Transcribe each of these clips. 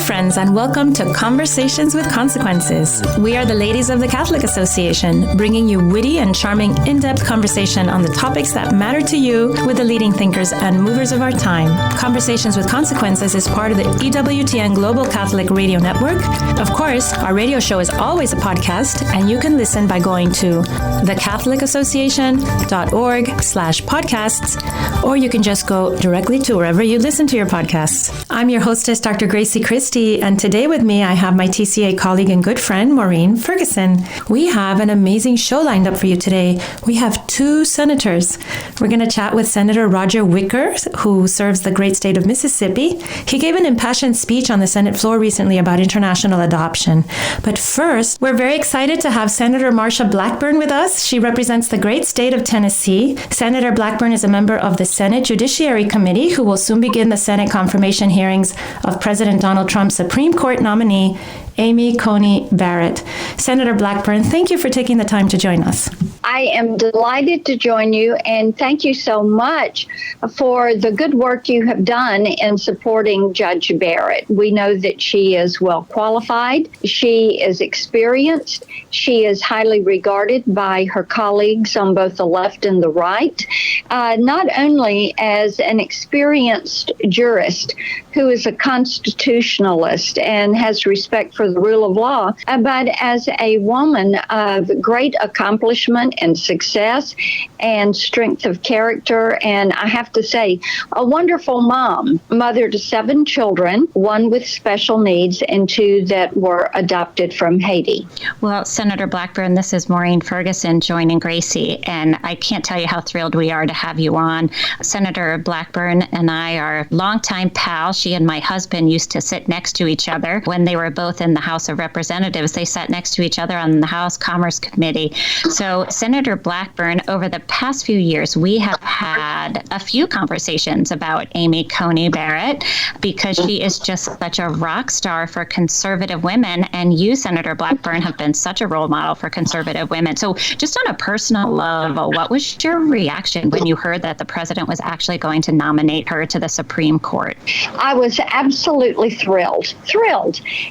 friends, and welcome to Conversations with Consequences. We are the ladies of the Catholic Association, bringing you witty and charming in-depth conversation on the topics that matter to you with the leading thinkers and movers of our time. Conversations with Consequences is part of the EWTN Global Catholic Radio Network. Of course, our radio show is always a podcast, and you can listen by going to thecatholicassociation.org/podcasts, or you can just go directly to wherever you listen to your podcasts. I'm your hostess, Dr. Grazie Christie, and today with me I have my TCA colleague and good friend, Maureen Ferguson. We have an amazing show lined up for you today. We have two senators. We're going to chat with Senator Roger Wicker, who serves the great state of Mississippi. He gave an impassioned speech on the Senate floor recently about international adoption. But first, we're very excited to have Senator Marsha Blackburn with us. She represents the great state of Tennessee. Senator Blackburn is a member of the Senate Judiciary Committee, who will soon begin the Senate confirmation hearings of President Donald Trump's Supreme Court nominee, Amy Coney Barrett. Senator Blackburn, thank you for taking the time to join us. I am delighted to join you, and thank you so much for the good work you have done in supporting Judge Barrett. We know that she is well qualified, she is experienced, she is highly regarded by her colleagues on both the left and the right, not only as an experienced jurist who is a constitutionalist and has respect for the rule of law, but as a woman of great accomplishment and success and strength of character, and I have to say, a wonderful mom, mother to 7 children, 1 with special needs and 2 that were adopted from Haiti. Well, Senator Blackburn, this is Maureen Ferguson joining Gracie, and I can't tell you how thrilled we are to have you on. Senator Blackburn and I are longtime pals. She and my husband used to sit next to each other when they were both in the House of Representatives. They sat next to each other on the House Commerce Committee. So, Senator Blackburn, over the past few years, we have had a few conversations about Amy Coney Barrett because she is just such a rock star for conservative women. And you, Senator Blackburn, have been such a role model for conservative women. So just on a personal level, what was your reaction when you heard that the president was actually going to nominate her to the Supreme Court? I was absolutely thrilled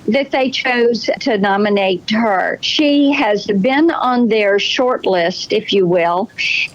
that they chose to nominate her. She has been on their short list, if you will,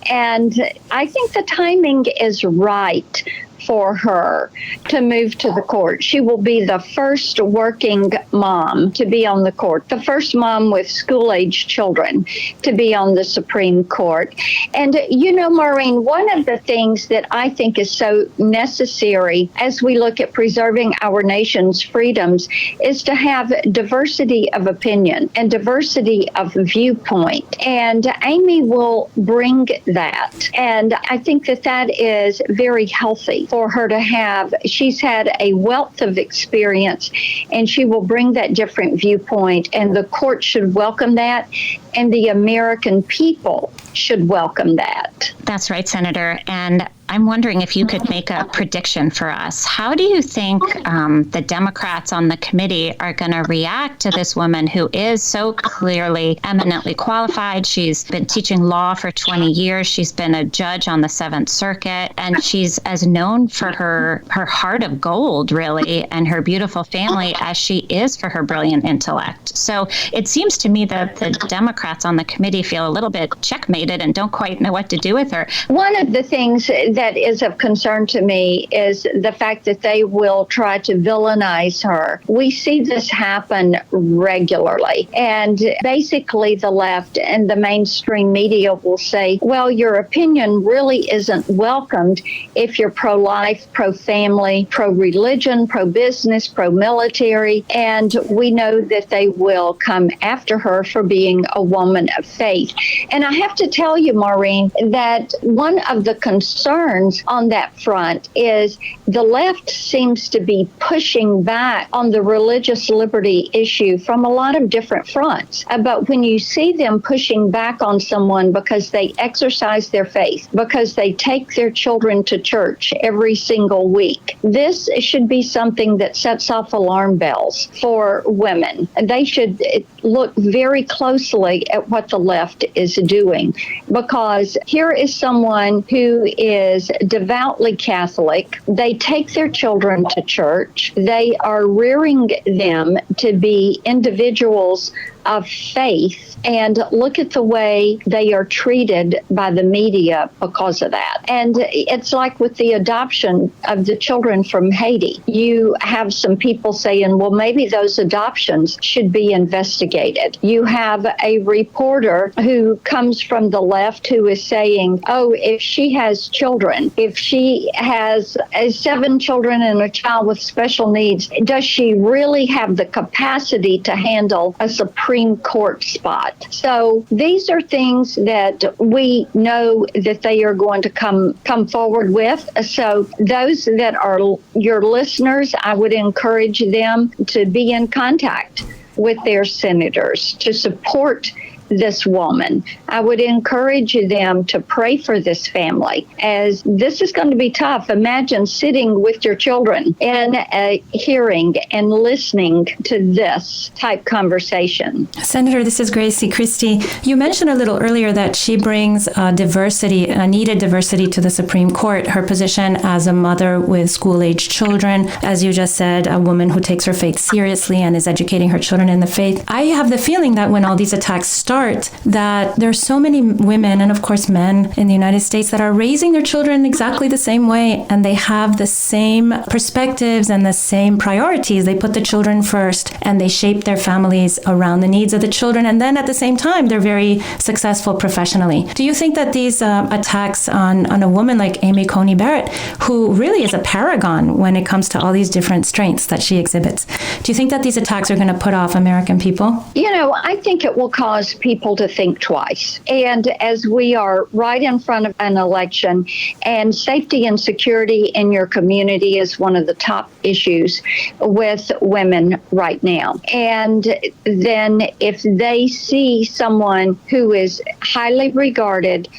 and I think the timing is right for her to move to the court. She will be the first working mom to be on the court, the first mom with school-age children to be on the Supreme Court. And you know, Maureen, one of the things that I think is so necessary as we look at preserving our nation's freedoms is to have diversity of opinion and diversity of viewpoint. And Amy will bring that. And I think that that is very healthy for her to have. She's had a wealth of experience, and she will bring that different viewpoint, and the court should welcome that, and the American people should welcome that. That's right, Senator. And I'm wondering if you could make a prediction for us. How do you think the Democrats on the committee are going to react to this woman who is so clearly eminently qualified? She's been teaching law for 20 years. She's been a judge on the 7th Circuit, and she's as known for her heart of gold, really, and her beautiful family as she is for her brilliant intellect. So it seems to me that the Democrats on the committee feel a little bit checkmated and don't quite know what to do with her. One of the things that is of concern to me is the fact that they will try to villainize her. We see this happen regularly. And basically the left and the mainstream media will say, well, your opinion really isn't welcomed if you're pro-life, pro-family, pro-religion, pro-business, pro-military. And we know that they will come after her for being a woman of faith. And I have to tell you, Maureen, that one of the concerns on that front is the left seems to be pushing back on the religious liberty issue from a lot of different fronts. But when you see them pushing back on someone because they exercise their faith, because they take their children to church every single week, this should be something that sets off alarm bells for women. They should look very closely at what the left is doing. because here is someone who is devoutly Catholic. They take their children to church. They are rearing them to be individuals of faith, and look at the way they are treated by the media because of that. And it's like with the adoption of the children from Haiti. You have some people saying, well, maybe those adoptions should be investigated. You have a reporter who comes from the left who is saying, oh, if she has children, if she has 7 children and a child with special needs, does she really have the capacity to handle a Supreme Court spot? So these are things that we know that they are going to come forward with. So those that are your listeners, I would encourage them to be in contact with their senators to support this woman. I would encourage them to pray for this family, as this is going to be tough. Imagine sitting with your children in a hearing and listening to this type conversation. Senator, this is Grazie Christie. You mentioned a little earlier that she brings diversity, a needed diversity to the Supreme Court. Her position as a mother with school-aged children, as you just said, a woman who takes her faith seriously and is educating her children in the faith. I have the feeling that when all these attacks start, that there are so many women and of course men in the United States that are raising their children exactly the same way, and they have the same perspectives and the same priorities. They put the children first and they shape their families around the needs of the children, and then at the same time they're very successful professionally. Do you think that these attacks on a woman like Amy Coney Barrett, who really is a paragon when it comes to all these different strengths that she exhibits, do you think that these attacks are going to put off American people? You know, I think it will cause people to think twice. And as we are right in front of an election, and safety and security in your community is one of the top issues with women right now. And then if they see someone who is highly regarded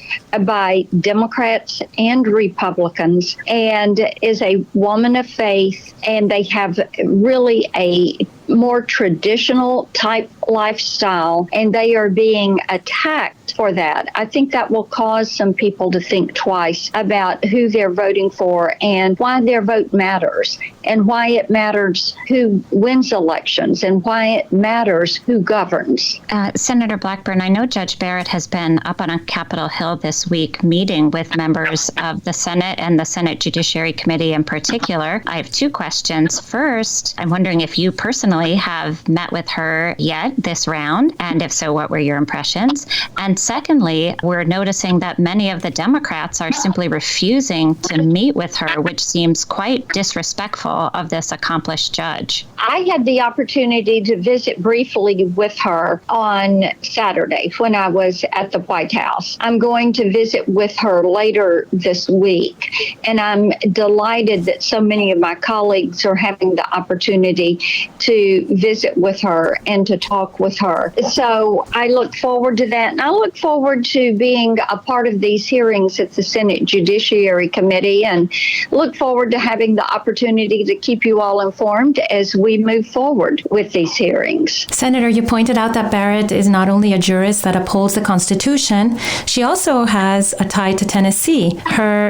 by Democrats and Republicans and is a woman of faith, and they have really a more traditional type lifestyle, and they are being attacked for that, I think that will cause some people to think twice about who they're voting for and why their vote matters, and why it matters who wins elections, and why it matters who governs. Senator Blackburn, I know Judge Barrett has been up on Capitol Hill this week meeting with members of the Senate and the Senate Judiciary Committee in particular. I have 2 questions. First, I'm wondering if you personally have met with her yet this round, and if so, what were your impressions? And secondly, we're noticing that many of the Democrats are simply refusing to meet with her, which seems quite disrespectful of this accomplished judge. I had the opportunity to visit briefly with her on Saturday when I was at the White House. I'm going to visit with her later this week, and I'm delighted that so many of my colleagues are having the opportunity to visit with her and to talk with her. So I look forward to that, and I look forward to being a part of these hearings at the Senate Judiciary Committee, and look forward to having the opportunity to keep you all informed as we move forward with these hearings. Senator, you pointed out that Barrett is not only a jurist that upholds the Constitution, she also has a tie to Tennessee.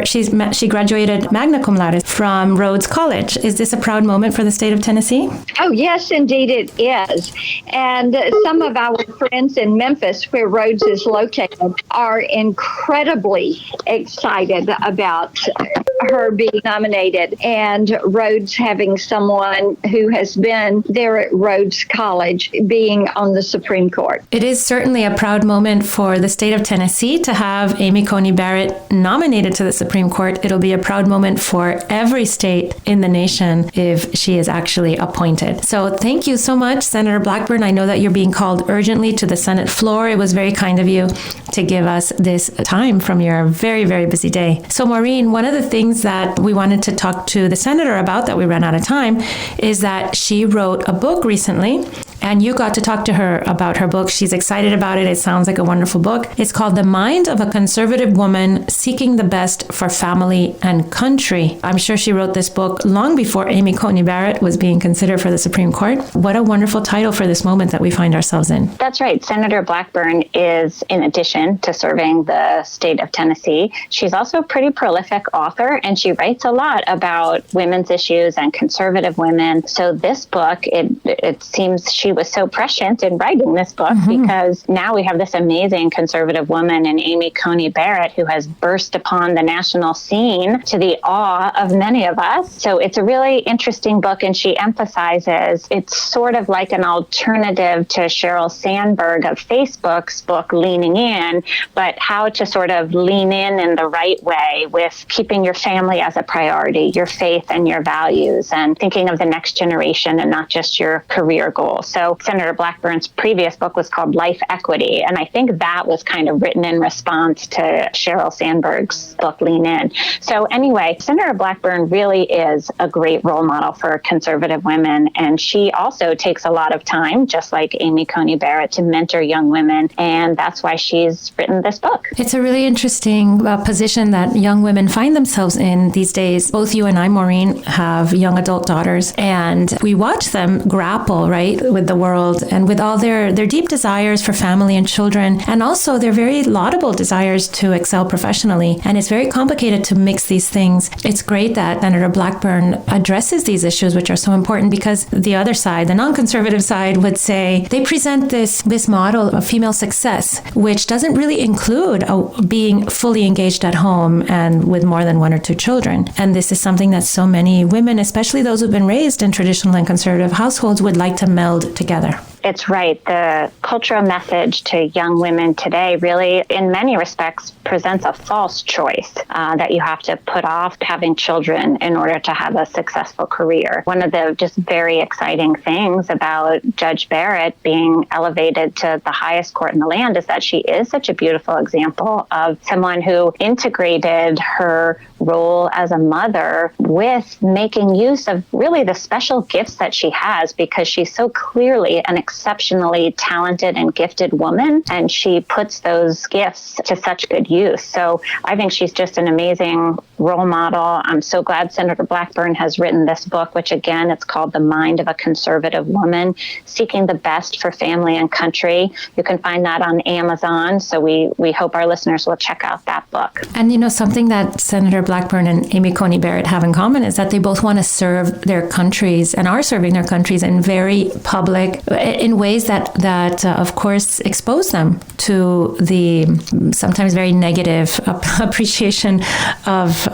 She graduated magna cum laude from Rhodes College. Is this a proud moment for the state of Tennessee? Oh, yes, indeed it is. And some of our friends in Memphis, where Rhodes is located, are incredibly excited about her being nominated and Rhodes having someone who has been there at Rhodes College being on the Supreme Court. It is certainly a proud moment for the state of Tennessee to have Amy Coney Barrett nominated to the Supreme Court. It'll be a proud moment for every state in the nation if she is actually appointed. So thank you so much, Senator Blackburn. I know that you're being called urgently to the Senate floor. It was very kind of you to give us this time from your very, very busy day. So Maureen, one of the things that we wanted to talk to the senator about that we ran out of time is that she wrote a book recently, And you got to talk to her about her book. She's excited about it. It sounds like a wonderful book. It's called The Mind of a Conservative Woman Seeking the Best for Family and Country. I'm sure she wrote this book long before Amy Coney Barrett was being considered for the Supreme Court. What a wonderful title for this moment that we find ourselves in. That's right. Senator Blackburn is, in addition to serving the state of Tennessee, she's also a pretty prolific author, and she writes a lot about women's issues and conservative women. So this book, it seems she was so prescient in writing this book because now we have this amazing conservative woman in Amy Coney Barrett who has burst upon the national scene to the awe of many of us. So it's a really interesting book, and she emphasizes it's sort of like an alternative to Sheryl Sandberg of Facebook's book, Leaning In, but how to sort of lean in the right way with keeping your family as a priority, your faith and your values, and thinking of the next generation and not just your career goals. So Senator Blackburn's previous book was called Life Equity, and I think that was kind of written in response to Sheryl Sandberg's book, Lean In. So anyway, Senator Blackburn really is a great role model for conservative women, and she also takes a lot of time, just like Amy Coney Barrett, to mentor young women, and that's why she's written this book. It's a really interesting position that young women find themselves in these days. Both you and I, Maureen, have young adult daughters, and we watch them grapple, right, with the world and with all their deep desires for family and children, and also their very laudable desires to excel professionally. And it's very complicated to mix these things. It's great that Senator Blackburn addresses these issues, which are so important, because the other side, the non-conservative side, would say they present this model of female success, which doesn't really include being fully engaged at home and with more than one or two children. And this is something that so many women, especially those who've been raised in traditional and conservative households, would like to meld together. It's right. The cultural message to young women today really, in many respects, presents a false choice that you have to put off having children in order to have a successful career. One of the just very exciting things about Judge Barrett being elevated to the highest court in the land is that she is such a beautiful example of someone who integrated her role as a mother with making use of really the special gifts that she has, because she's so clearly an exceptionally talented and gifted woman, and she puts those gifts to such good use. So I think she's just an amazing role model. I'm so glad Senator Blackburn has written this book, which again, it's called The Mind of a Conservative Woman Seeking the Best for Family and Country. You can find that on Amazon. So we hope our listeners will check out that book. And you know, something that Senator Blackburn and Amy Coney Barrett have in common is that they both want to serve their countries and are serving their countries in very public, in ways that of course, expose them to the sometimes very negative appreciation of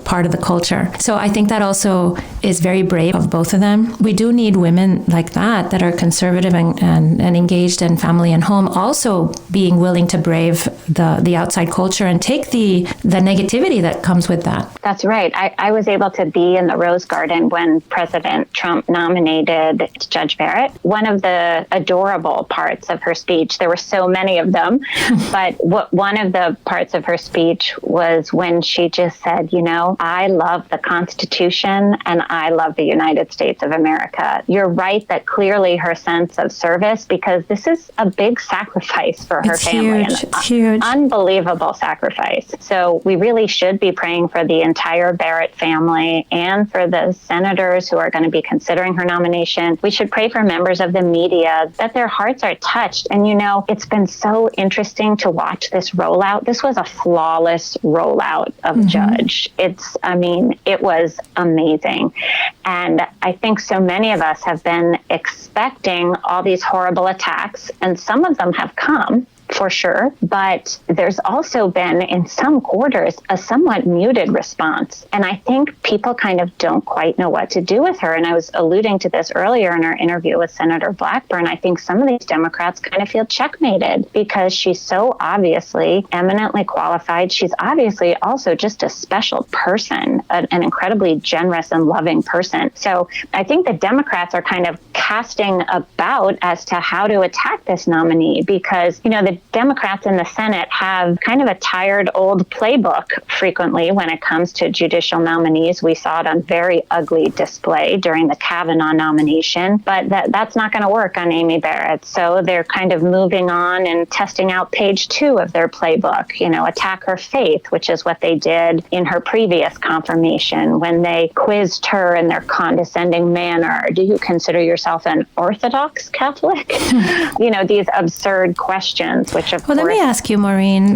part of the culture. So I think that also is very brave of both of them. We do need women like that are conservative and engaged in family and home, also being willing to brave the outside culture and take the negativity that comes with that. That's right. I was able to be in the Rose Garden when President Trump nominated Judge Barrett. One of the adorable parts of her speech, there were so many of them, but one of the parts of her speech was when she just said, you know, I love the Constitution and I love the United States of America. You're right that clearly her sense of service, because this is a big sacrifice for her family. It's huge. Unbelievable sacrifice. So we really should be praying for the entire Barrett family and for the senators who are going to be considering her nomination. We should pray for members of the media that their hearts are touched. And, you know, it's been so interesting to watch this rollout. This was a flawless rollout of Judge. It was amazing. And I think so many of us have been expecting all these horrible attacks, and some of them have come, for sure. But there's also been, in some quarters, a somewhat muted response. And I think people kind of don't quite know what to do with her. And I was alluding to this earlier in our interview with Senator Blackburn. I think some of these Democrats kind of feel checkmated because she's so obviously eminently qualified. She's obviously also just a special person, an incredibly generous and loving person. So I think the Democrats are kind of casting about as to how to attack this nominee, because, the Democrats in the Senate have kind of a tired old playbook frequently when it comes to judicial nominees. We saw it on very ugly display during the Kavanaugh nomination, but that's not going to work on Amy Barrett. So they're kind of moving on and testing out page 2 of their playbook, attack her faith, which is what they did in her previous confirmation when they quizzed her in their condescending manner. Do you consider yourself an Orthodox Catholic? These absurd questions, which of course... Well, let me ask you, Maureen,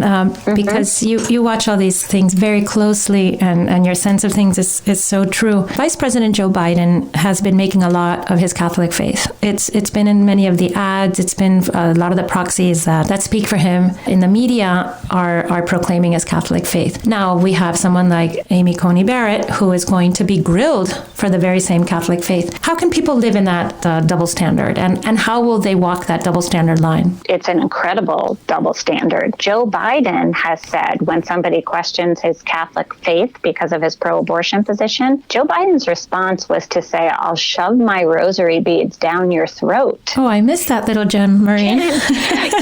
because you watch all these things very closely and your sense of things is so true. Vice President Joe Biden has been making a lot of his Catholic faith. It's been in many of the ads. It's been a lot of the proxies that speak for him in the media are proclaiming his Catholic faith. Now we have someone like Amy Coney Barrett who is going to be grilled for the very same Catholic faith. How can people live in that double standard, and how will they walk that double standard line? It's an incredible double standard. Joe Biden has said when somebody questions his Catholic faith because of his pro-abortion position, Joe Biden's response was to say, "I'll shove my rosary beads down your throat." Oh, I missed that little gem, Maureen.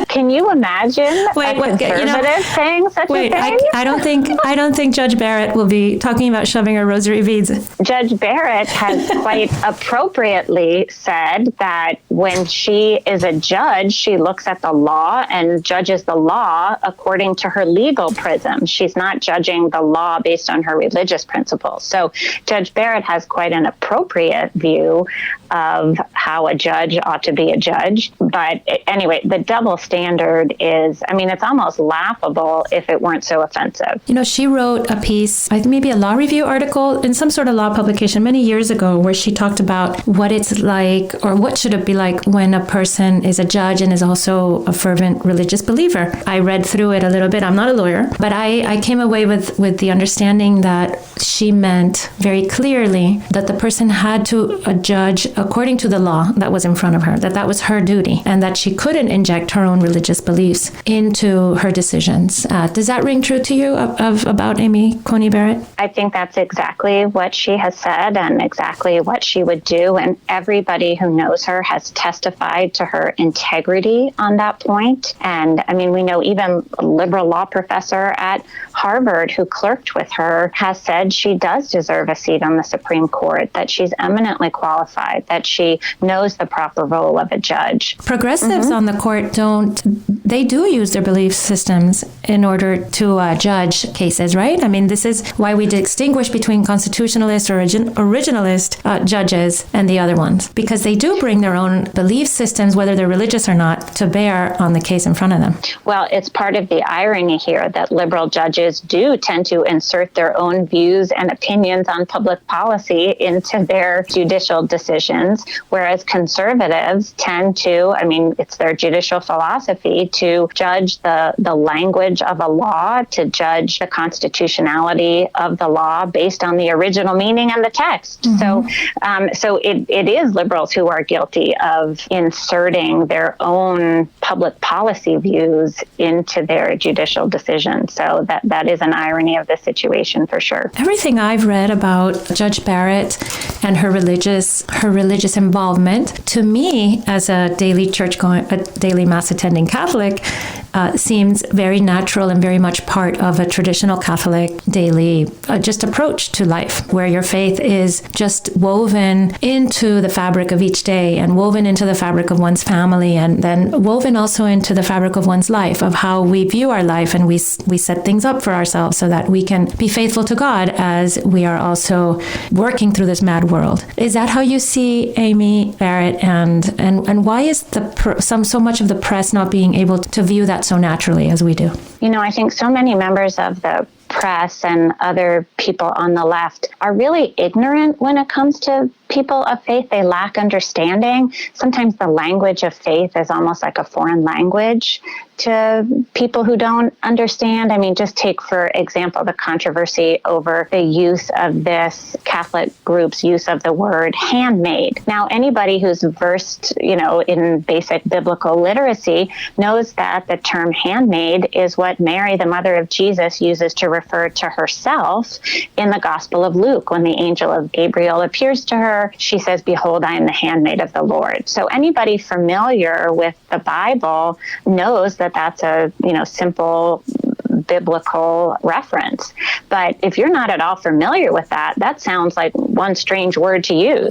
Can you imagine a conservative saying such a thing? I don't think Judge Barrett will be talking about shoving her rosary beads. Judge Barrett has quite appropriately said that when she is a judge, she looks at the law and judges the law according to her legal prism. She's not judging the law based on her religious principles. So Judge Barrett has quite an appropriate view of how a judge ought to be a judge. But anyway, the double standard is, it's almost laughable if it weren't so offensive. She wrote a piece, maybe a law review article in some sort of law publication many years ago, where she talked about what it's like, or what should it be like when a person is a judge and is also a fervent religious believer. I read through it a little bit. I'm not a lawyer, but I came away with the understanding that she meant very clearly that the person had to judge according to the law that was in front of her, that was her duty, and that she couldn't inject her own religious beliefs into her decisions. Does that ring true to you about Amy Coney Barrett? I think that's exactly what she has said and exactly what she would do. And everybody who knows her has testified to her integrity on that point. And we know even a liberal law professor at Harvard who clerked with her has said she does deserve a seat on the Supreme Court, that she's eminently qualified, that she knows the proper role of a judge. Progressives on the court they do use their belief systems in order to judge cases, right? This is why we distinguish between constitutionalist or originalist judges and the other ones, because they do bring their own belief systems, whether they're religious or not, to bear on the case in front of them. Well, it's part of the irony here that liberal judges do tend to insert their own views and opinions on public policy into their judicial decisions, whereas conservatives tend to, it's their judicial philosophy to judge the language of a law, to judge the constitutionality of the law based on the original meaning and the text. So it is liberals who are guilty of inserting their own public policy views into their judicial decisions. So that is an irony of the situation for sure. Everything I've read about Judge Barrett and her religious involvement, to me, as a daily mass attending Catholic, seems very natural and very much part of a traditional Catholic daily just approach to life, where your faith is just woven into the fabric of each day and woven into the fabric of one's family, and then woven also into the fabric of one's life, of how we view our life, and we set things up for ourselves so that we can be faithful to God as we are also working through this mad world. Is that how you see Amy Barrett, and why is so much of the press not being able to view that so naturally as we do? I think so many members of the press and other people on the left are really ignorant when it comes to people of faith. They lack understanding. Sometimes the language of faith is almost like a foreign language to people who don't understand. I mean, just take, for example, the controversy over the use of this Catholic group's use of the word handmaid. Now, anybody who's versed, in basic biblical literacy knows that the term handmaid is what Mary, the mother of Jesus, uses to refer to herself in the Gospel of Luke. When the angel of Gabriel appears to her, she says, "Behold, I am the handmaid of the Lord." So anybody familiar with the Bible knows that that's a, simple biblical reference. But if you're not at all familiar with that, that sounds like one strange word to use,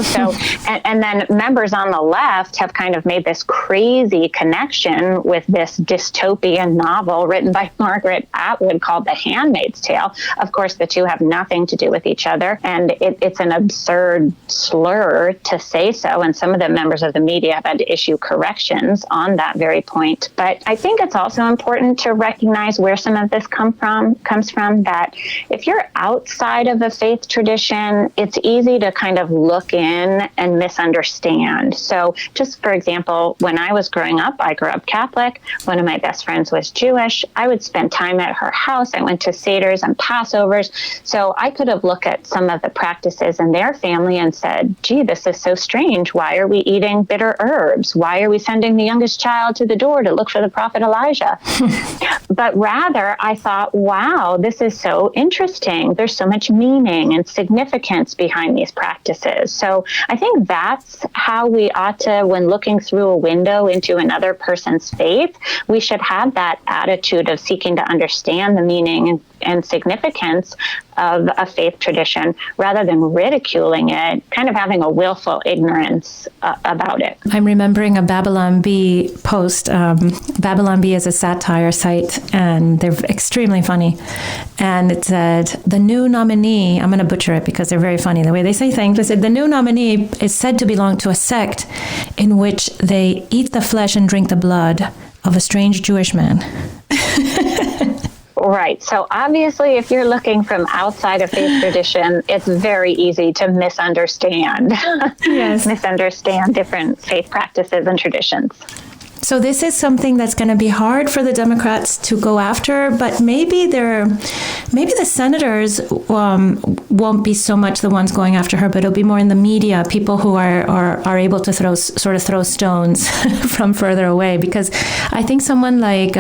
So, and then members on the left have kind of made this crazy connection with this dystopian novel written by Margaret Atwood called The Handmaid's Tale. Of course, the two have nothing to do with each other, and it's an absurd slur to say so. And some of the members of the media have had to issue corrections on that very point. But I think it's also important to recognize where some of this comes from, that if you're outside of a faith tradition, it's easy to kind of look in and misunderstand. So just for example, when I was growing up, I grew up Catholic. One of my best friends was Jewish. I would spend time at her house. I went to Seders and Passovers. So I could have looked at some of the practices in their family and said, gee, this is so strange. Why are we eating bitter herbs? Why are we sending the youngest child to the door to look for the prophet Elijah? But rather, I thought, wow, this is so interesting. There's so much meaning and significance behind these practices. So I think that's how we ought to, when looking through a window into another person's faith, we should have that attitude of seeking to understand the meaning and significance of a faith tradition rather than ridiculing it, kind of having a willful ignorance about it. I'm remembering a Babylon Bee post. Babylon Bee is a satire site, and they're extremely funny. And it said, the new nominee, I'm going to butcher it because they're very funny the way they say things. They said, the new nominee is said to belong to a sect in which they eat the flesh and drink the blood of a strange Jewish man. Right. So obviously, if you're looking from outside of faith tradition, it's very easy to misunderstand. Yes. Misunderstand different faith practices and traditions. So this is something that's going to be hard for the Democrats to go after, but maybe the senators won't be so much the ones going after her, but it'll be more in the media, people who are able to throw stones from further away. Because I think someone like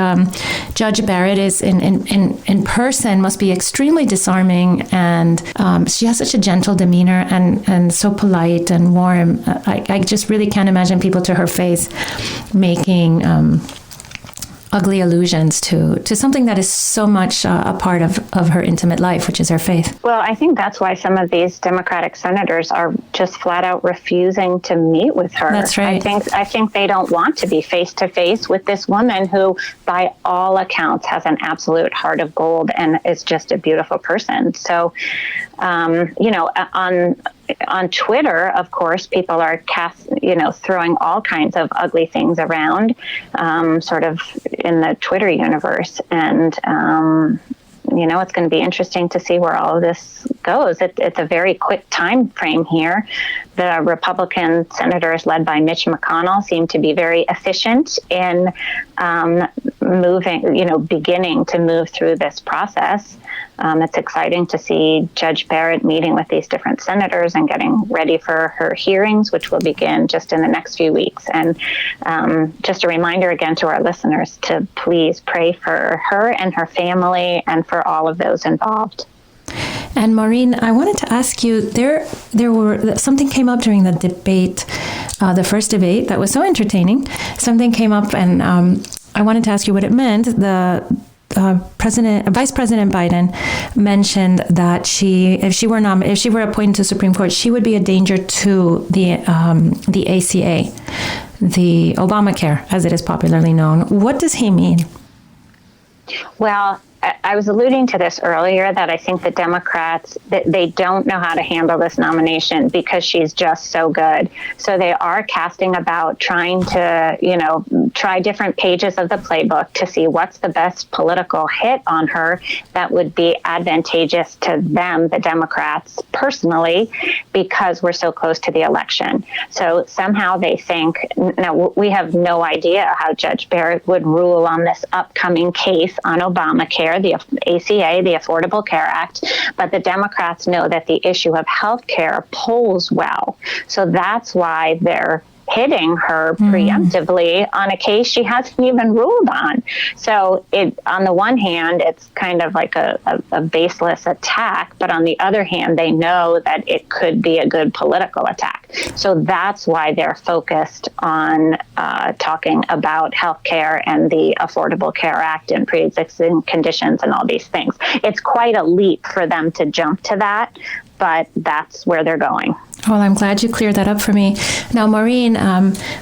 Judge Barrett is in person must be extremely disarming, and she has such a gentle demeanor and so polite and warm. I just really can't imagine people to her face making ugly allusions to something that is so much a part of her intimate life, which is her faith. Well, I think that's why some of these Democratic senators are just flat out refusing to meet with her. That's right. I think they don't want to be face to face with this woman who, by all accounts, has an absolute heart of gold and is just a beautiful person. So, on Twitter, of course, people are throwing all kinds of ugly things around, sort of in the Twitter universe. And, it's going to be interesting to see where all of this goes. It's a very quick time frame here. The Republican senators led by Mitch McConnell seem to be very efficient in beginning to move through this process. It's exciting to see Judge Barrett meeting with these different senators and getting ready for her hearings, which will begin just in the next few weeks. And just a reminder again to our listeners to please pray for her and her family and for all of those involved. And Maureen, I wanted to ask you, there were something came up during the debate, the first debate that was so entertaining. Something came up, and I wanted to ask you what it meant. Vice President Biden mentioned that if she were appointed to Supreme Court, she would be a danger to the ACA, the Obamacare, as it is popularly known. What does he mean? Well, I was alluding to this earlier, that I think the Democrats, they don't know how to handle this nomination because she's just so good. So they are casting about, trying to, try different pages of the playbook to see what's the best political hit on her that would be advantageous to them, the Democrats, personally, because we're so close to the election. So somehow they think, now we have no idea how Judge Barrett would rule on this upcoming case on Obamacare, the ACA, the Affordable Care Act, but the Democrats know that the issue of health care polls well. So that's why they're hitting her preemptively on a case she hasn't even ruled on. So on the one hand, it's kind of like a baseless attack, but on the other hand, they know that it could be a good political attack. So that's why they're focused on talking about healthcare and the Affordable Care Act and pre-existing conditions and all these things. It's quite a leap for them to jump to that, but that's where they're going. Well, I'm glad you cleared that up for me. Now, Maureen,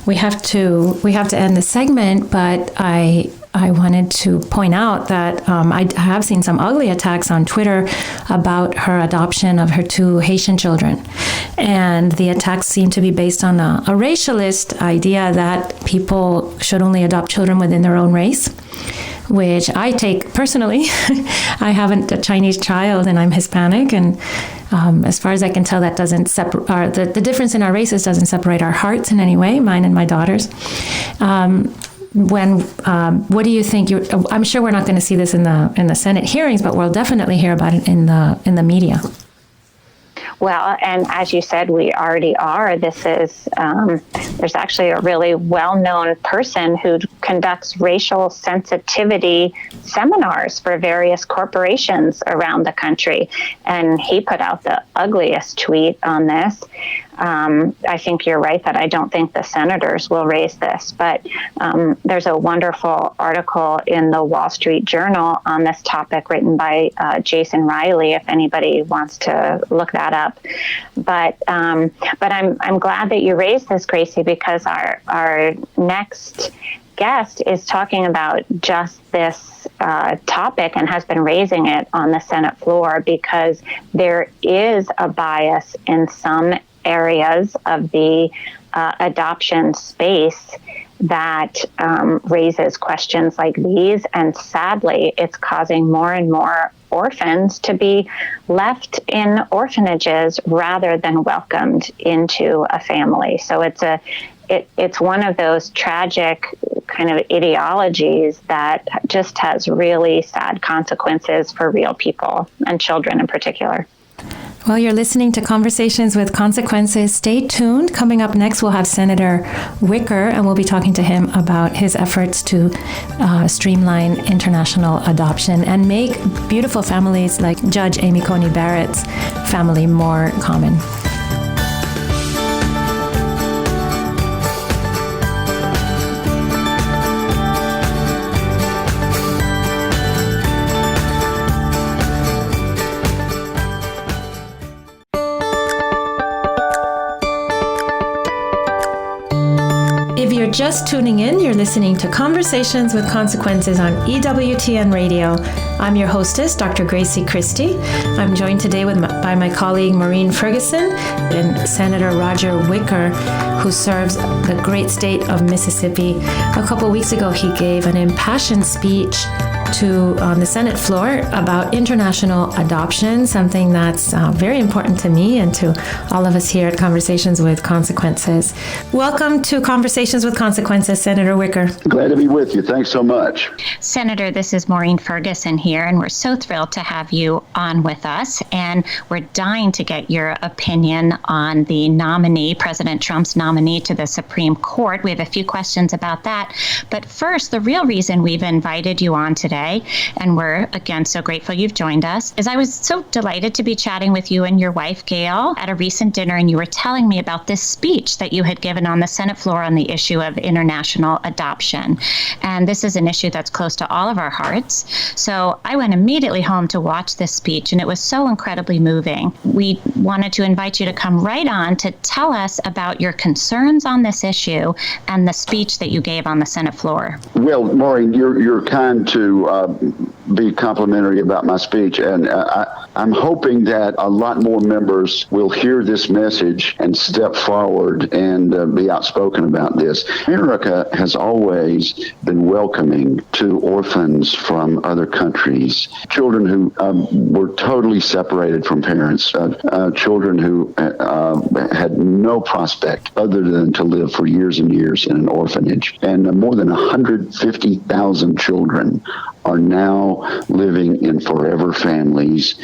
we have to end the segment, but I wanted to point out that I have seen some ugly attacks on Twitter about her adoption of her 2 Haitian children. And the attacks seem to be based on a racialist idea that people should only adopt children within their own race, which I take personally. I have a Chinese child and I'm Hispanic, and as far as I can tell, that doesn't separate the difference in our races doesn't separate our hearts in any way, mine and my daughter's. What do you think? I'm sure we're not going to see this in the Senate hearings, but we'll definitely hear about it in the media. Well, and as you said, we already are. This is, there's actually a really well-known person who conducts racial sensitivity seminars for various corporations around the country. And he put out the ugliest tweet on this. I think you're right that I don't think the senators will raise this, but there's a wonderful article in the Wall Street Journal on this topic written by Jason Riley, if anybody wants to look that up. But I'm glad that you raised this, Gracie, because our next guest is talking about just this topic and has been raising it on the Senate floor because there is a bias in some areas of the adoption space that raises questions like these. And sadly, it's causing more and more orphans to be left in orphanages rather than welcomed into a family. So it's one of those tragic kind of ideologies that just has really sad consequences for real people and children in particular. Well, you're listening to Conversations with Consequences. Stay tuned. Coming up next, we'll have Senator Wicker, and we'll be talking to him about his efforts to streamline international adoption and make beautiful families like Judge Amy Coney Barrett's family more common. If you're just tuning in, you're listening to Conversations with Consequences on EWTN Radio. I'm your hostess, Dr. Grazie Christie. I'm joined today by my colleague Maureen Ferguson and Senator Roger Wicker, who serves the great state of Mississippi. A couple weeks ago, he gave an impassioned speech on the Senate floor about international adoption, something that's very important to me and to all of us here at Conversations with Consequences. Welcome to Conversations with Consequences, Senator Wicker. Glad to be with you. Thanks so much. Senator, this is Maureen Ferguson here, and we're so thrilled to have you on with us. And we're dying to get your opinion on the nominee, President Trump's nominee to the Supreme Court. We have a few questions about that. But first, the real reason we've invited you on today, and we're, again, so grateful you've joined us, is I was so delighted to be chatting with you and your wife, Gail, at a recent dinner, and you were telling me about this speech that you had given on the Senate floor on the issue of international adoption. And this is an issue that's close to all of our hearts. So I went immediately home to watch this speech, and it was so incredibly moving. We wanted to invite you to come right on to tell us about your concerns on this issue and the speech that you gave on the Senate floor. Well, Maureen, you're kind to be complimentary about my speech, and I'm hoping that a lot more members will hear this message and step forward and be outspoken about this. America has always been welcoming to orphans from other countries, children who were totally separated from parents, children who had no prospect other than to live for years and years in an orphanage. And more than 150,000 children are now living in forever families,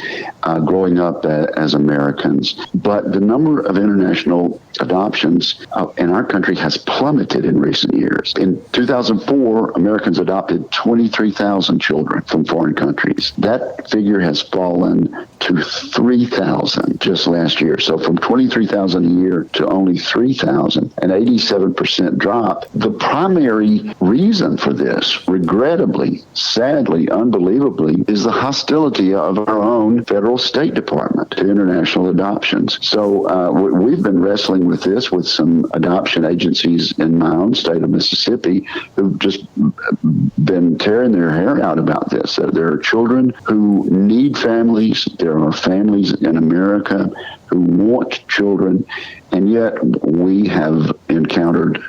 growing up as Americans. But the number of international adoptions in our country has plummeted in recent years. In 2004, Americans adopted 23,000 children from foreign countries. That figure has fallen to 3,000 just last year. So from 23,000 a year to only 3,000, an 87% drop. The primary reason for this, regrettably, sadly, unbelievably, is the hostility of our own federal State Department to international adoptions. So we've been wrestling with this with some adoption agencies in my own state of Mississippi who've just been tearing their hair out about this. There are children who need families. There are families in America who want children, and yet we have encountered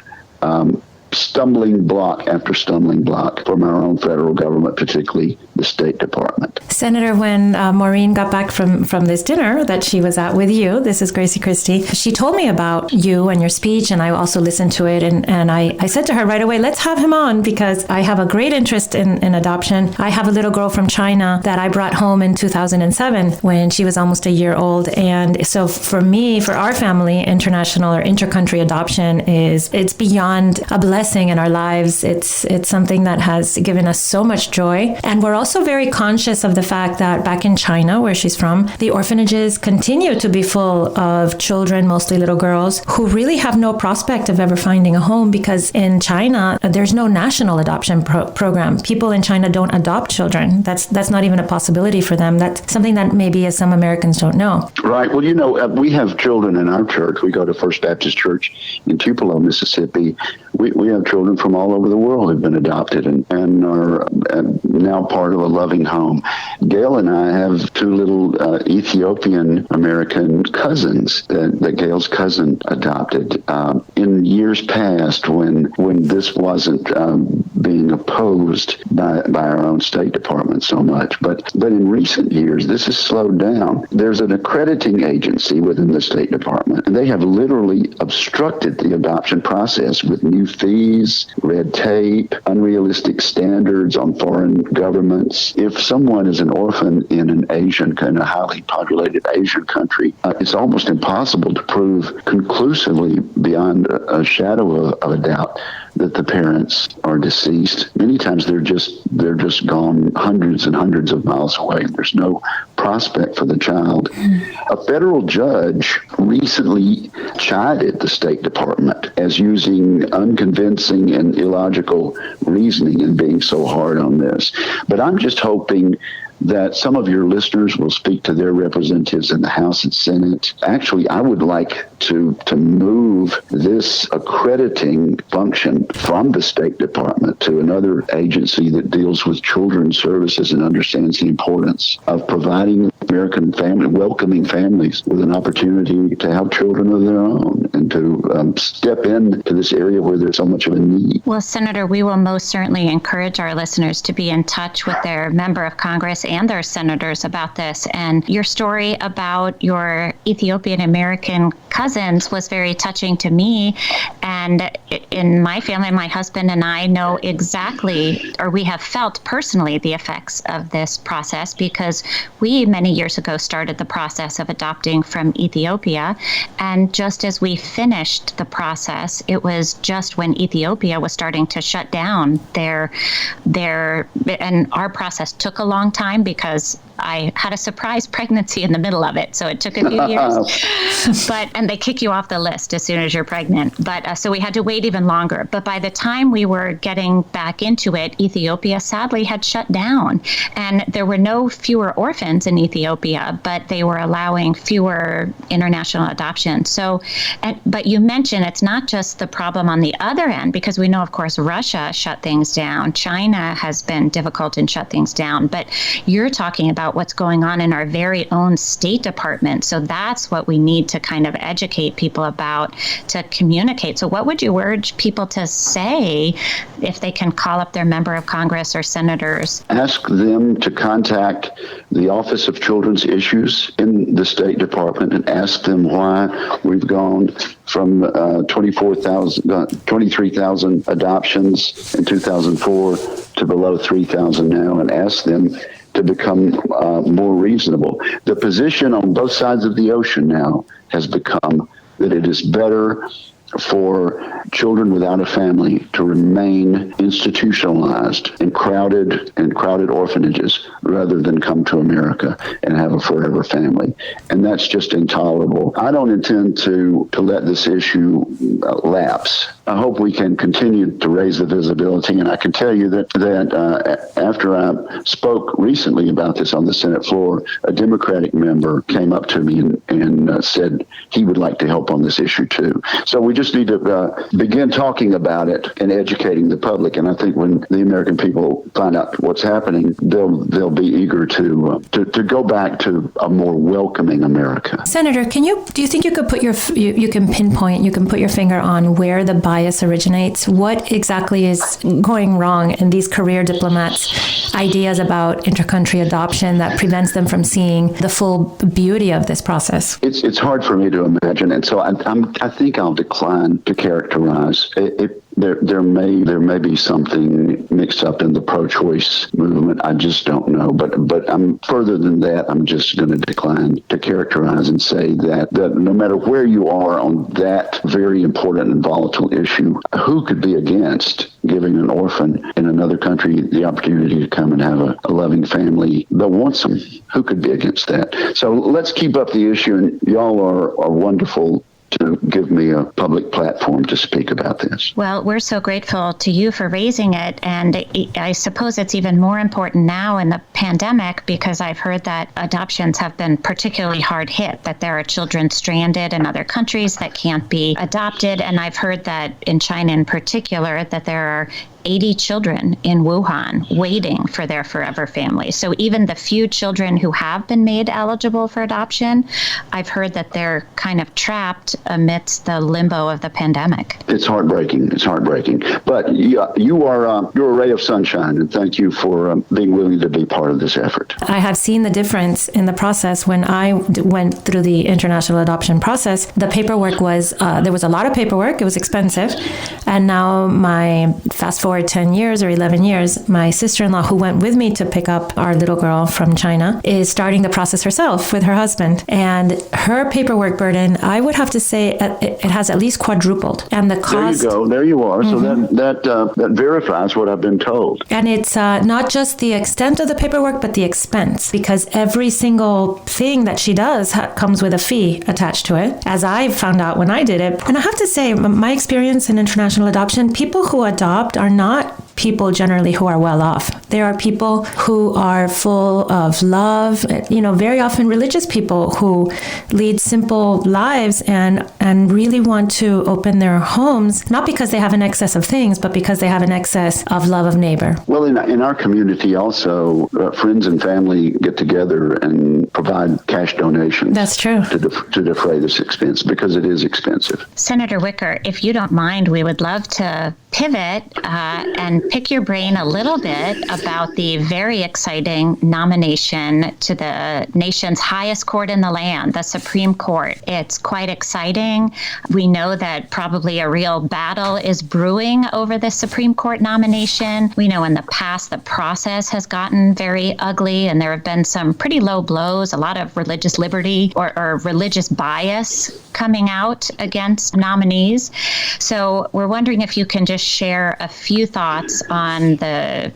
stumbling block after stumbling block from our own federal government, particularly the State Department. Senator, when Maureen got back from this dinner that she was at with you, this is Grazie Christie, she told me about you and your speech, and I also listened to it, and I said to her right away, let's have him on, because I have a great interest in adoption. I have a little girl from China that I brought home in 2007 when she was almost a year old, and so for me, for our family, international or intercountry adoption it's beyond a blessing in our lives. It's something that has given us so much joy. And we're also very conscious of the fact that back in China, where she's from, the orphanages continue to be full of children, mostly little girls, who really have no prospect of ever finding a home, because in China, there's no national adoption program. People in China don't adopt children. That's not even a possibility for them. That's something that maybe some Americans don't know. Right. Well, we have children in our church. We go to First Baptist Church in Tupelo, Mississippi. We have children from all over the world who've been adopted and are now part of a loving home. Gail and I have two little Ethiopian American cousins that Gail's cousin adopted in years past when this wasn't being opposed by our own State Department so much. But in recent years, this has slowed down. There's an accrediting agency within the State Department, and they have literally obstructed the adoption process with new fees, red tape, unrealistic standards on foreign governments. If someone is an orphan in a highly populated Asian country, it's almost impossible to prove conclusively beyond a shadow of a doubt that the parents are deceased. Many times they're just gone hundreds and hundreds of miles away. There's no prospect for the child. A federal judge recently chided the State Department as using unconvincing and illogical reasoning and being so hard on this. But I'm just hoping that some of your listeners will speak to their representatives in the House and Senate. Actually, I would like to move this accrediting function from the State Department to another agency that deals with children's services and understands the importance of providing American welcoming families with an opportunity to have children of their own and to step into this area where there's so much of a need. Well, Senator, we will most certainly encourage our listeners to be in touch with their member of Congress and their senators about this. And your story about your Ethiopian American cousins was very touching to me. And in my family, my husband and I know exactly, or we have felt personally, the effects of this process, because we many years ago started the process of adopting from Ethiopia. And just as we finished the process, it was just when Ethiopia was starting to shut down their and our process took a long time because I had a surprise pregnancy in the middle of it. So it took a few years, and they kick you off the list as soon as you're pregnant. But so we we had to wait even longer. But by the time we were getting back into it, Ethiopia sadly had shut down. And there were no fewer orphans in Ethiopia, but they were allowing fewer international adoptions. But you mentioned it's not just the problem on the other end, because we know, of course, Russia shut things down. China has been difficult and shut things down. But you're talking about what's going on in our very own State Department. So that's what we need to kind of educate people about, to communicate. So what would you urge people to say if they can call up their member of Congress or senators? Ask them to contact the Office of Children's Issues in the State Department and ask them why we've gone from 23,000 adoptions in 2004 to below 3,000 now, and ask them to become more reasonable. The position on both sides of the ocean now has become that it is better for children without a family to remain institutionalized in crowded orphanages rather than come to America and have a forever family. And that's just intolerable. I don't intend to let this issue lapse. I hope we can continue to raise the visibility. And I can tell you that after I spoke recently about this on the Senate floor, a Democratic member came up to me and said he would like to help on this issue too. So we just need to begin talking about it and educating the public. And I think when the American people find out what's happening, they'll be eager to go back to a more welcoming America. Senator, do you think you could put you can put your finger on where the bias originates? What exactly is going wrong in these career diplomats' ideas about intercountry adoption that prevents them from seeing the full beauty of this process? It's hard for me to imagine, and so I think I'll decline to characterize it. There may be something mixed up in the pro-choice movement. I just don't know. But I'm further than that. I'm just going to decline to characterize and say that no matter where you are on that very important and volatile issue, who could be against giving an orphan in another country the opportunity to come and have a loving family that wants them? Who could be against that? So let's keep up the issue. And y'all are wonderful to give me a public platform to speak about this. Well, we're so grateful to you for raising it. And I suppose it's even more important now in the pandemic, because I've heard that adoptions have been particularly hard hit, that there are children stranded in other countries that can't be adopted. And I've heard that in China in particular, that there are 80 children in Wuhan waiting for their forever family. So even the few children who have been made eligible for adoption, I've heard that they're kind of trapped amidst the limbo of the pandemic. It's heartbreaking. But you're a ray of sunshine, and thank you for being willing to be part of this effort. I have seen the difference in the process. When I went through the international adoption process, the paperwork was, there was a lot of paperwork. It was expensive. And now fast forward 10 years or 11 years, my sister-in-law, who went with me to pick up our little girl from China, is starting the process herself with her husband. And her paperwork burden, I would have to say it has at least quadrupled. And the cost... There you go. There you are. Mm-hmm. So that verifies what I've been told. And it's not just the extent of the paperwork, but the expense, because every single thing that she does comes with a fee attached to it, as I found out when I did it. And I have to say, my experience in international adoption, people who adopt are not people generally who are well off. There are people who are full of love, very often religious people who lead simple lives and really want to open their homes, not because they have an excess of things, but because they have an excess of love of neighbor. Well, in our community also, friends and family get together and provide cash donations. That's true. To defray this expense, because it is expensive. Senator Wicker, if you don't mind, we would love to pivot and pick your brain a little bit about the very exciting nomination to the nation's highest court in the land, the Supreme Court. It's quite exciting. We know that probably a real battle is brewing over the Supreme Court nomination. We know in the past the process has gotten very ugly, and there have been some pretty low blows, a lot of religious liberty or religious bias coming out against nominees. So we're wondering if you can just share a few thoughts on the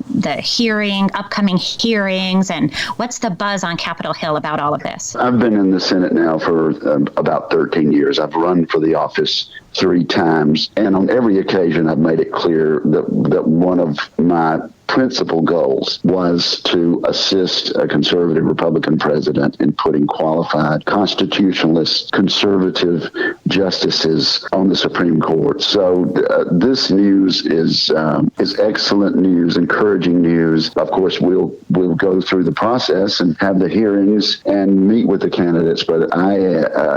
upcoming hearings, and what's the buzz on Capitol Hill about all of this? I've been in the Senate now for about 13 years. I've run for the office 3 times, and on every occasion I've made it clear that one of my principal goals was to assist a conservative Republican president in putting qualified constitutionalist conservative justices on the Supreme Court. So this news is excellent news, encouraging news. Of course, we'll go through the process and have the hearings and meet with the candidates, but I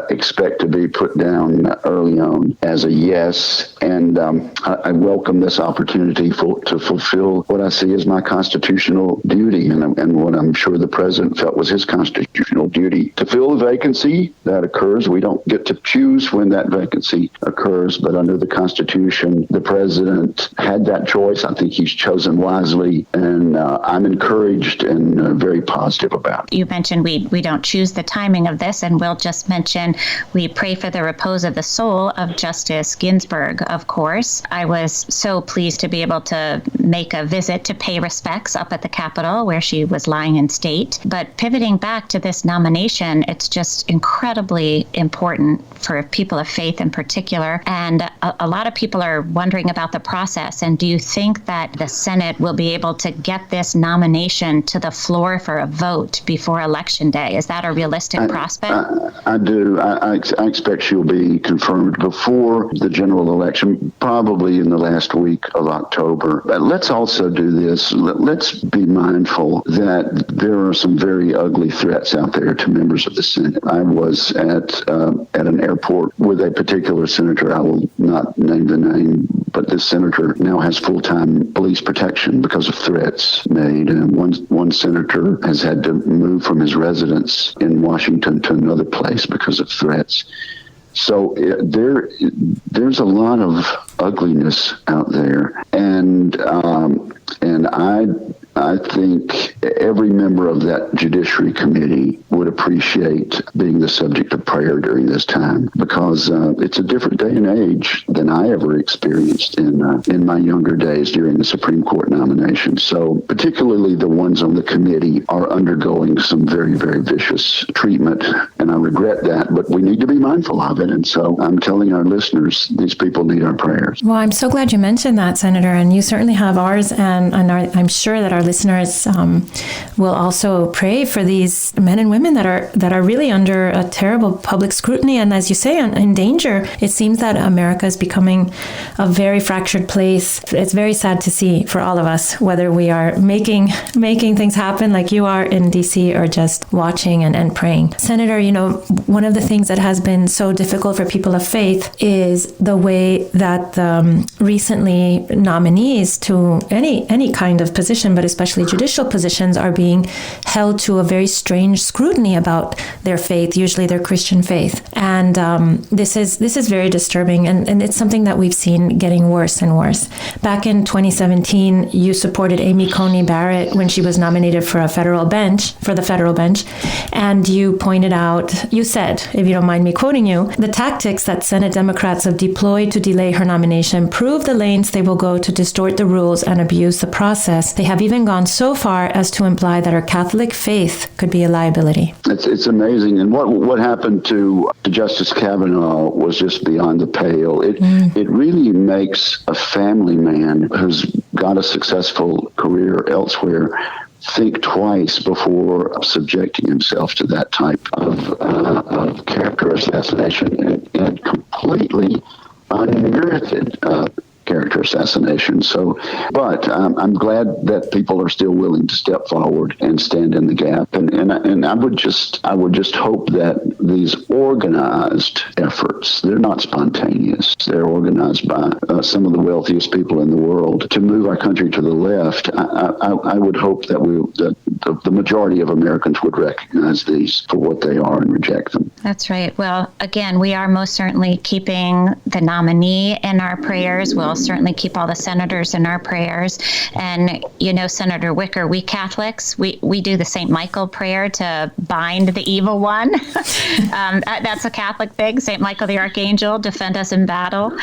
expect to be put down early on as a yes, and I welcome this opportunity to fulfill what I see as my constitutional duty, and what I'm sure the president felt was his constitutional duty to fill the vacancy that occurs. We don't get to choose when that vacancy occurs, but under the Constitution, the president had that choice. I think he's chosen wisely, and I'm encouraged and very positive about it. You mentioned we don't choose the timing of this, and we'll just mention we pray for the repose of the soul of Justice Ginsburg, of course. I was so pleased to be able to make a visit to pay respects up at the Capitol where she was lying in state. But pivoting back to this nomination, it's just incredibly important for people of faith in particular. And a lot of people are wondering about the process. And do you think that the Senate will be able to get this nomination to the floor for a vote before Election Day? Is that a realistic prospect? I do. I expect she'll be confirmed before the general election, probably in the last week of October. But let's also do this. Let's be mindful that there are some very ugly threats out there to members of the Senate. I was at an airport with a particular senator. I will not name the name, but this senator now has full-time police protection because of threats made. And one senator has had to move from his residence in Washington to another place because of threats. So there's a lot of ugliness out there, and I think every member of that Judiciary Committee would appreciate being the subject of prayer during this time, because it's a different day and age than I ever experienced in my younger days during the Supreme Court nomination. So particularly the ones on the committee are undergoing some very, very vicious treatment, and I regret that, but we need to be mindful of it. And so I'm telling our listeners, these people need our prayers. Well, I'm so glad you mentioned that, Senator, and you certainly have ours, and I'm sure that our listeners will also pray for these men and women that are really under a terrible public scrutiny, and as you say, in danger. It seems that America is becoming a very fractured place. It's very sad to see for all of us, whether we are making things happen like you are in DC or just watching and praying. Senator, one of the things that has been so difficult for people of faith is the way that recently nominees to any kind of position, but especially judicial positions, are being held to a very strange scrutiny about their faith, usually their Christian faith. And this is very disturbing, and it's something that we've seen getting worse and worse. Back in 2017, you supported Amy Coney Barrett when she was nominated for the federal bench, and you said, if you don't mind me quoting you, the tactics that Senate Democrats have deployed to delay her nomination prove the lengths they will go to distort the rules and abuse the process. They have even gone so far as to imply that her Catholic faith could be a liability. It's amazing. And what happened to Justice Kavanaugh was just beyond the pale. It really makes a family man who's got a successful career elsewhere think twice before subjecting himself to that type of character assassination and completely unmerited character assassination. But I'm glad that people are still willing to step forward and stand in the gap. And I would just hope that these organized efforts, they're not spontaneous. They're organized by some of the wealthiest people in the world to move our country to the left. I would hope that the majority of Americans would recognize these for what they are and reject them. That's right. Well, again, we are most certainly keeping the nominee in our prayers. We'll certainly keep all the senators in our prayers. And, Senator Wicker, we Catholics, we do the St. Michael prayer to bind the evil one. That's a Catholic thing. St. Michael the Archangel, defend us in battle.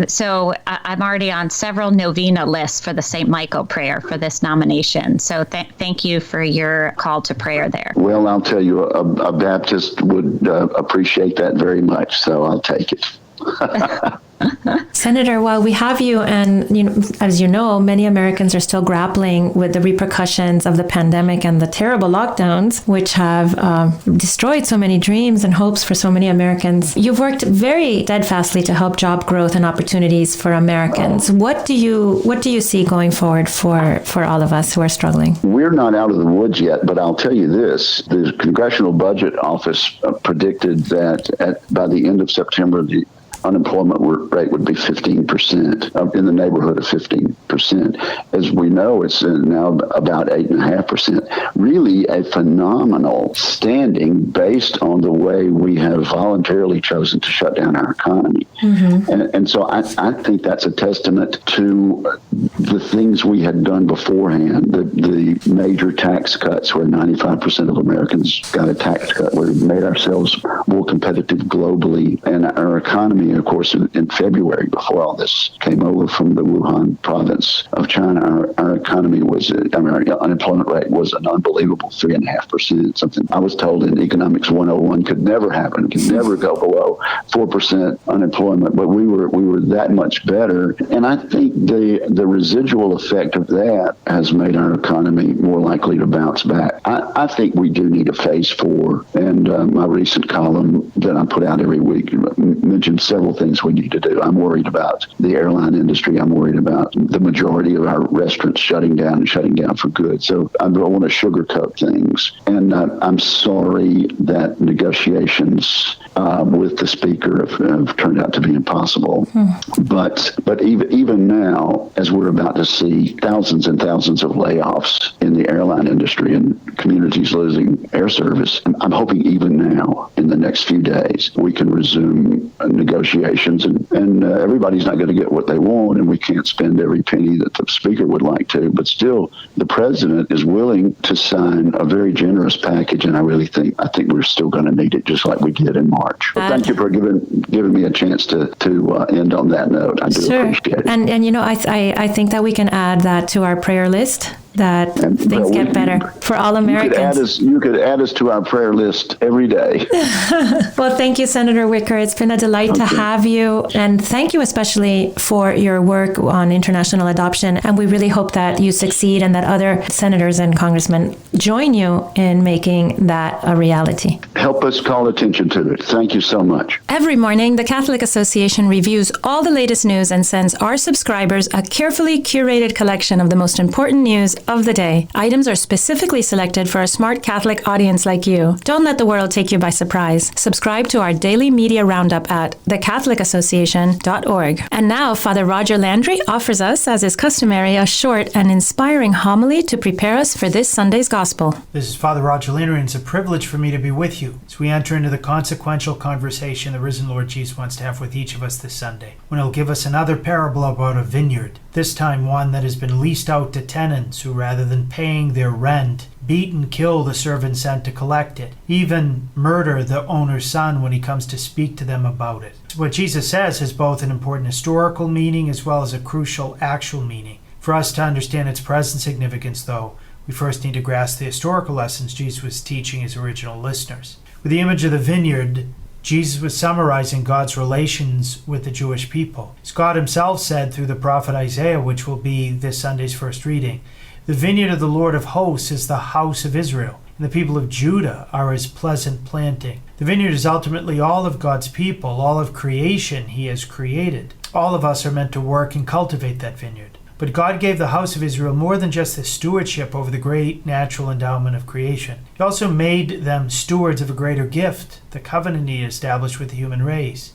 So I'm already on several novena lists for the St. Michael prayer for this nomination. So thank you for your call to prayer there. Well, I'll tell you, a Baptist would appreciate that very much, so I'll take it. Senator, while we have you, and as you know, many Americans are still grappling with the repercussions of the pandemic and the terrible lockdowns, which have destroyed so many dreams and hopes for so many Americans. You've worked very steadfastly to help job growth and opportunities for Americans. What do you see going forward for all of us who are struggling? We're not out of the woods yet, but I'll tell you this: the Congressional Budget Office predicted that by the end of September, the unemployment rate would be 15%, in the neighborhood of 15%. As we know, it's now about 8.5%. Really a phenomenal standing based on the way we have voluntarily chosen to shut down our economy. Mm-hmm. And so I think that's a testament to the things we had done beforehand, the major tax cuts where 95% of Americans got a tax cut, where we made ourselves more competitive globally, and our economy, of course, in February, before all this came over from the Wuhan province of China, our economy our unemployment rate was an unbelievable 3.5%. Something I was told in Economics 101 could never happen, could never go below 4% unemployment, but we were that much better. And I think the residual effect of that has made our economy more likely to bounce back. I think we do need a phase 4, and my recent column that I put out every week mentioned several things we need to do. I'm worried about the airline industry. I'm worried about the majority of our restaurants shutting down for good. So I don't want to sugarcoat things. And I'm sorry that negotiations with the speaker have turned out to be impossible. But even now, as we're about to see thousands and thousands of layoffs in the airline industry and communities losing air service, I'm hoping even now, in the next few days, we can resume negotiations, and everybody's not going to get what they want, and we can't spend every penny that the speaker would like to, but still the president is willing to sign a very generous package, and I think we're still going to need it, just like we did in March. Well, thank you for giving me a chance to end on that note. I do appreciate it. And I think that we can add that to our prayer list, that things get better for all Americans. You could add us to our prayer list every day. Well, thank you, Senator Wicker. It's been a delight to have you. And thank you especially for your work on international adoption. And we really hope that you succeed and that other senators and congressmen join you in making that a reality. Help us call attention to it. Thank you so much. Every morning, the Catholic Association reviews all the latest news and sends our subscribers a carefully curated collection of the most important news of the day. Items are specifically selected for a smart Catholic audience like you. Don't let the world take you by surprise. Subscribe to our daily media roundup at thecatholicassociation.org. And now, Father Roger Landry offers us, as is customary, a short and inspiring homily to prepare us for this Sunday's Gospel. This is Father Roger Landry, and it's a privilege for me to be with you as we enter into the consequential conversation the risen Lord Jesus wants to have with each of us this Sunday, when he'll give us another parable about a vineyard, this time one that has been leased out to tenants who, rather than paying their rent, beat and kill the servant sent to collect it, even murder the owner's son when he comes to speak to them about it. What Jesus says has both an important historical meaning as well as a crucial actual meaning. For us to understand its present significance, though, we first need to grasp the historical lessons Jesus was teaching his original listeners. With the image of the vineyard, Jesus was summarizing God's relations with the Jewish people. As God himself said through the prophet Isaiah, which will be this Sunday's first reading, "The vineyard of the Lord of hosts is the house of Israel, and the people of Judah are his pleasant planting." The vineyard is ultimately all of God's people, all of creation he has created. All of us are meant to work and cultivate that vineyard. But God gave the house of Israel more than just the stewardship over the great natural endowment of creation. He also made them stewards of a greater gift, the covenant he established with the human race.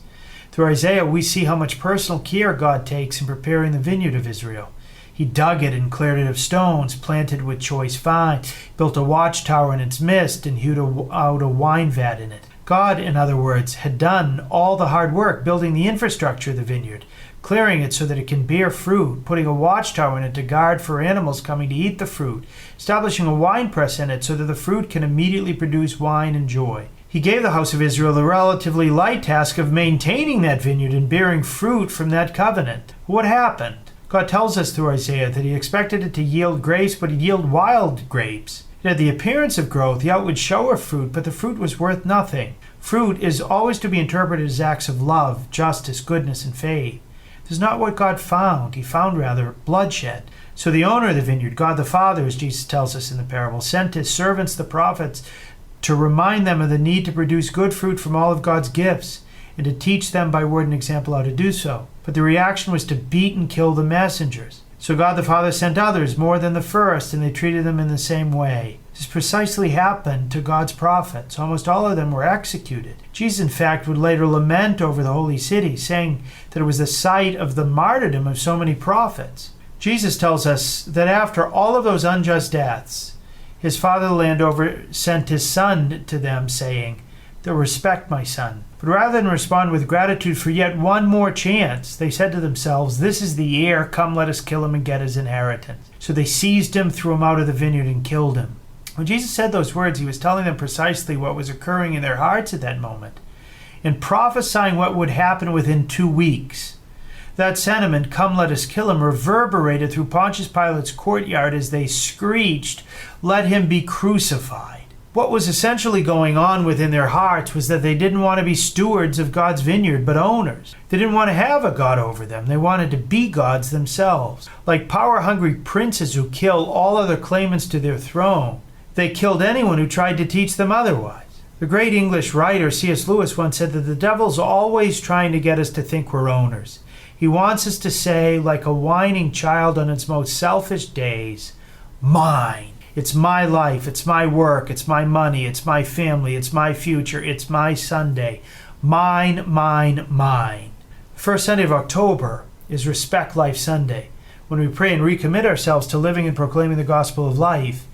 Through Isaiah, we see how much personal care God takes in preparing the vineyard of Israel. He dug it and cleared it of stones, planted with choice vine, built a watchtower in its midst, and hewed out a wine vat in it. God, in other words, had done all the hard work building the infrastructure of the vineyard, clearing it so that it can bear fruit, putting a watchtower in it to guard for animals coming to eat the fruit, establishing a wine press in it so that the fruit can immediately produce wine and joy. He gave the house of Israel the relatively light task of maintaining that vineyard and bearing fruit from that covenant. What happened? God tells us through Isaiah that he expected it to yield grapes, but it yielded wild grapes. It had the appearance of growth, the outward show of fruit, but the fruit was worth nothing. Fruit is always to be interpreted as acts of love, justice, goodness, and faith. This is not what God found. He found, rather, bloodshed. So the owner of the vineyard, God the Father, as Jesus tells us in the parable, sent his servants, the prophets, to remind them of the need to produce good fruit from all of God's gifts, and to teach them by word and example how to do so. But the reaction was to beat and kill the messengers. So God the Father sent others more than the first, and they treated them in the same way. This precisely happened to God's prophets. Almost all of them were executed. Jesus, in fact, would later lament over the holy city, saying that it was the site of the martyrdom of so many prophets. Jesus tells us that after all of those unjust deaths, his father, the landowner, sent his son to them, saying, "They'll respect my son." But rather than respond with gratitude for yet one more chance, they said to themselves, "This is the heir. Come, let us kill him and get his inheritance." So they seized him, threw him out of the vineyard, and killed him. When Jesus said those words, he was telling them precisely what was occurring in their hearts at that moment, and prophesying what would happen within 2 weeks. That sentiment, "Come, let us kill him," reverberated through Pontius Pilate's courtyard as they screeched, "Let him be crucified." What was essentially going on within their hearts was that they didn't want to be stewards of God's vineyard, but owners. They didn't want to have a God over them. They wanted to be gods themselves. Like power-hungry princes who kill all other claimants to their throne, they killed anyone who tried to teach them otherwise. The great English writer C.S. Lewis once said that the devil's always trying to get us to think we're owners. He wants us to say, like a whining child on its most selfish days, "Mine. It's my life, it's my work, it's my money, it's my family, it's my future, it's my Sunday. Mine, mine, mine." The first Sunday of October is Respect Life Sunday. When we pray and recommit ourselves to living and proclaiming the gospel of life,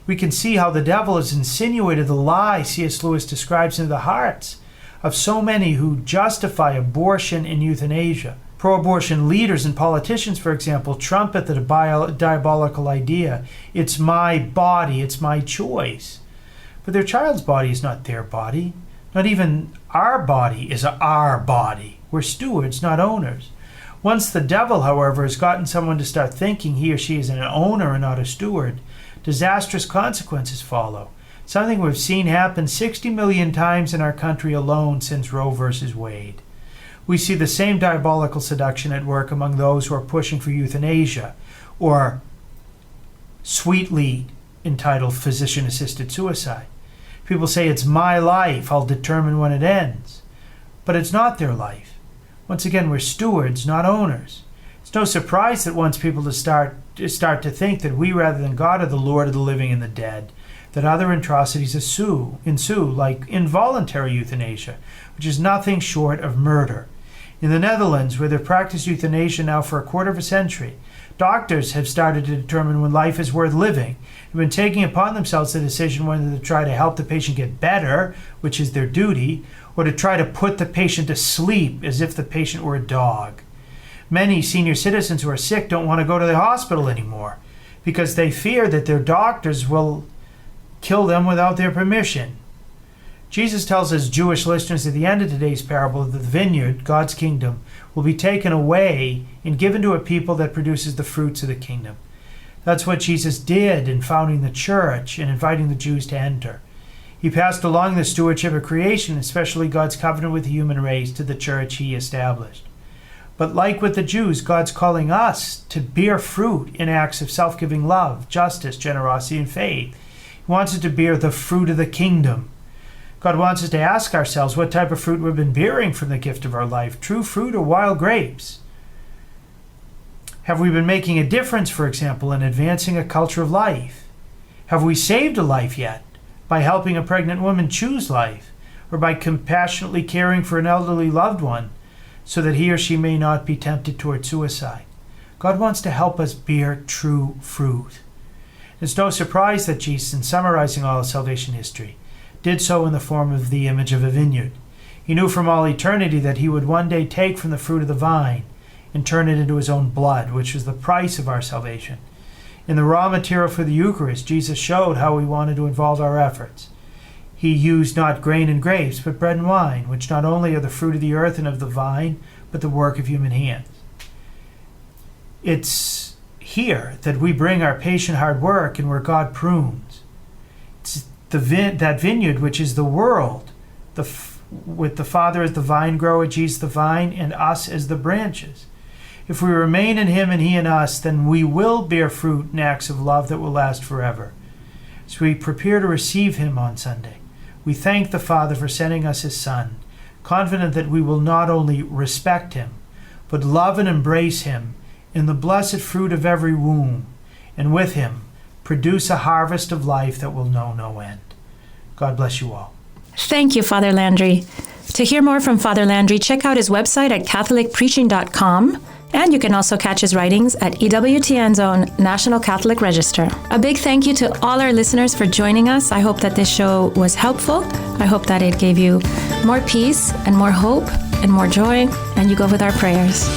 we can see how the devil has insinuated the lie C.S. Lewis describes into the hearts of so many who justify abortion and euthanasia. Pro-abortion leaders and politicians, for example, trumpet the diabolical idea, "It's my body, it's my choice." But their child's body is not their body. Not even our body is our body. We're stewards, not owners. Once the devil, however, has gotten someone to start thinking he or she is an owner and not a steward, disastrous consequences follow. Something we've seen happen 60 million times in our country alone since Roe versus Wade. We see the same diabolical seduction at work among those who are pushing for euthanasia, or sweetly entitled physician-assisted suicide. People say, "It's my life, I'll determine when it ends." But it's not their life. Once again, we're stewards, not owners. It's no surprise that once people start to think that we, rather than God, are the Lord of the living and the dead, that other atrocities ensue, like involuntary euthanasia, which is nothing short of murder. In the Netherlands, where they've practiced euthanasia now for a quarter of a century, doctors have started to determine when life is worth living. They've been taking upon themselves the decision whether to try to help the patient get better, which is their duty, or to try to put the patient to sleep as if the patient were a dog. Many senior citizens who are sick don't want to go to the hospital anymore because they fear that their doctors will kill them without their permission. Jesus tells his Jewish listeners at the end of today's parable that the vineyard, God's kingdom, will be taken away and given to a people that produces the fruits of the kingdom. That's what Jesus did in founding the church and inviting the Jews to enter. He passed along the stewardship of creation, especially God's covenant with the human race, to the church he established. But like with the Jews, God's calling us to bear fruit in acts of self-giving love, justice, generosity, and faith. He wants us to bear the fruit of the kingdom. God wants us to ask ourselves what type of fruit we've been bearing from the gift of our life, true fruit or wild grapes. Have we been making a difference, for example, in advancing a culture of life? Have we saved a life yet by helping a pregnant woman choose life, or by compassionately caring for an elderly loved one so that he or she may not be tempted toward suicide? God wants to help us bear true fruit. It's no surprise that Jesus, in summarizing all of salvation history, did so in the form of the image of a vineyard. He knew from all eternity that he would one day take from the fruit of the vine and turn it into his own blood, which is the price of our salvation. In the raw material for the Eucharist, Jesus showed how he wanted to involve our efforts. He used not grain and grapes, but bread and wine, which not only are the fruit of the earth and of the vine, but the work of human hands. It's here that we bring our patient hard work and where God prunes. It's that vineyard which is the world, with the Father as the vine grower, Jesus the vine, and us as the branches. If we remain in him and he in us, then we will bear fruit and acts of love that will last forever. As we prepare to receive him on Sunday, we thank the Father for sending us his Son, confident that we will not only respect him, but love and embrace him in the blessed fruit of every womb, and with him produce a harvest of life that will know no end. God bless you all. Thank you, Father Landry. To hear more from Father Landry, check out his website at catholicpreaching.com, and you can also catch his writings at EWTN's own National Catholic Register. A big thank you to all our listeners for joining us. I hope that this show was helpful. I hope that it gave you more peace and more hope and more joy, and you go with our prayers.